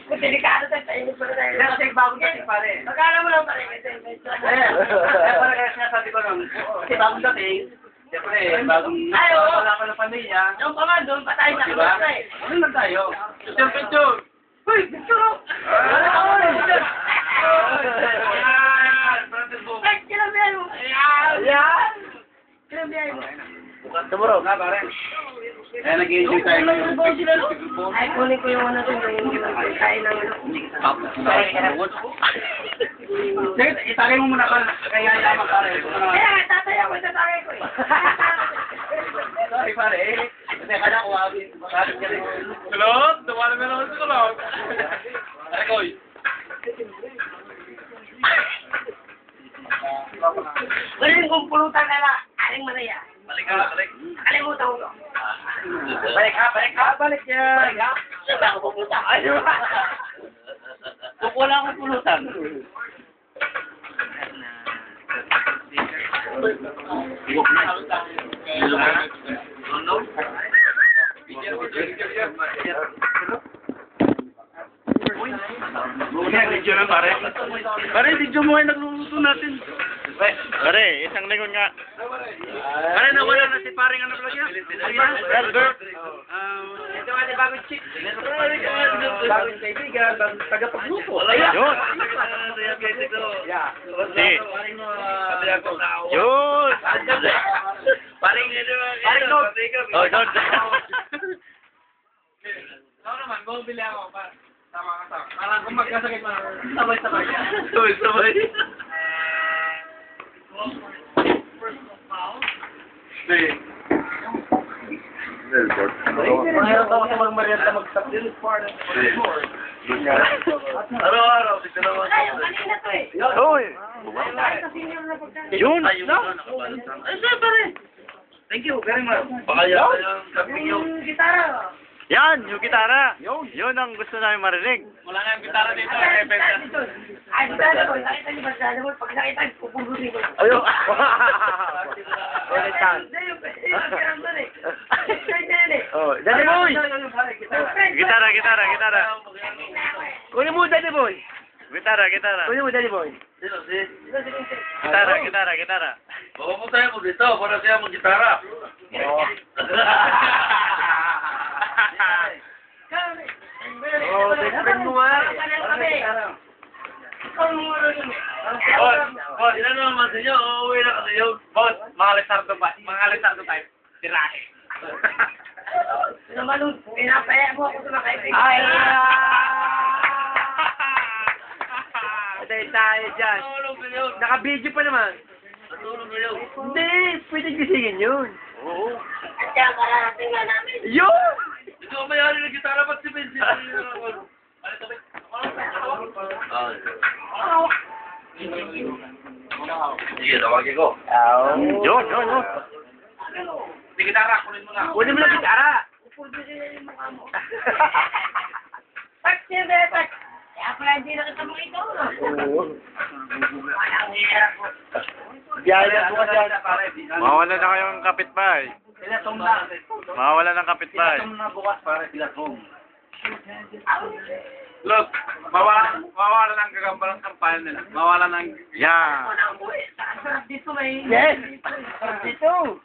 Kung delikado tayo, painit mo na tayo. Kasi bagong dating pare. Magkala mo lang pare, kasi Kaya pala kaya sinasabi ko nun, kasi bagong dating, siyempre, bagong wala ka ng pamilya. yung pa nga doon, patay sa Diba? kamasa eh. Ano lang tayo? Picture! Uy, picture! Ay, kinabihan mo. Ayan! Kinabihan mo. Tumuro. Nga pare. Kaya nag-enjoy tayo ngayon. Ay, kunin ko yung ano doon, yung kain ng ano. Sige, itagay mo muna ka. Kaya yaman pare. Kaya nga, tataya ko, tatagay ko eh. Sorry pare. Kasi kaya ko abin. Bakit ka rin. Kulot? Tumala mo naman sa kulot. Ay, koy. Galing kong pulutan na lang. Aling Maria. Balik ka, balik. Nakalimutan ko to. Balik ha, balik ha. Balik yan. Balik ha? Saan ako pupunta? Ayun. Kung wala akong pulutan. Video na pare. Pare, video mo ay nagluluto natin. Pare, isang lingon nga. Pare, nawala na si paring ano pala yan? Albert. Ito nga bagong chick. Bagong kaibigan, bagong tagapagluto. Yun. Yeah. Si. Yun. Paring Lord. Oh, Lord. Ako naman, bumibili ako. Tama ka sa. Parang kung magkasakit mo, sabay-sabay ka. Sabay-sabay. Mayroon ka sa mga marianta mag-stop din. Araw-araw, dito naman. Ay, kanina to eh. Hoy. Kasi yung napagkala. Yun. Ay, sir, pare. Thank you very much. Pakaya Yung gitara. Yan, yung gitara. Yun ang gusto namin marinig. Wala na yung gitara dito. Ay, dito. Ay, gitara ko. Nakita niyo ba sa alam mo? Pag nakita niyo, pupugusin ko. Ayun. Ulit lang. Yung kiram doon eh. Straight na yun eh. Oh, Daddy Boy. Gitara, gitara, gitara. Kunin mo, Daddy Boy. Gitara, gitara. Kunin mo, Daddy Boy. Gitara, gitara, gitara. Bawa mo tayo mo dito, para siya mag-gitara. Oh, best mo nga. Boss, ilan naman sa inyo? Uuwi na kasi yun. Boss, mga Lizardo tayo. Tirahe. Naman, pinapaya mo ako sa mga kaibigan. Ay! Patay tayo dyan. Naka-video pa naman. Hindi, pwede gisingin yun. Oo. At kaya kararating nga namin. Yun! Ito ang mayari ng gitara, ba't si Benji? Sige, tawagin ko. Yun, yun, yun. Di gitara, kunin mo na. Kunin mo na gitara. Pupulbusin yung mukha mo. Tak, siyempre, tak. Kaya pala hindi na kita makita mo. Walang hirap po. Biyaya bukas yan. Mawala na kayong kapitbahay. Pilatong na. Mawala ng kapitbahay. Pilatong na bukas para pilatong. Look, mawala ng gagamba ng kampanya nila. Mawala ng... Yeah. Sarap dito may... Yes! Dito!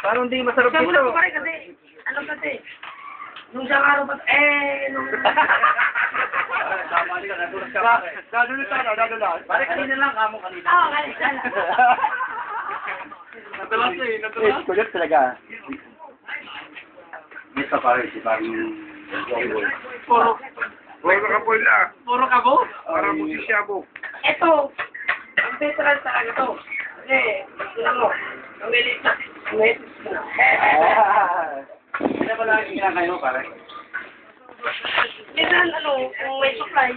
Parang hindi masarap Siya muna dito. ko pare kasi, ano kasi, nung isang araw pa, nung... Dadulas. Pare kanina lang, kamo kanina. Oo, kanina lang. Natulas eh, natulas. Kulit talaga. Misa pare, si parang... Puro kapoy na. Puro kabo? Para musisyabo. Ito, ang veteran talaga to. Kasi, tignan mo, ang elit na, ang elit na. Kaya pala ang kinakain mo pare? Minsan, ano, kung may supply,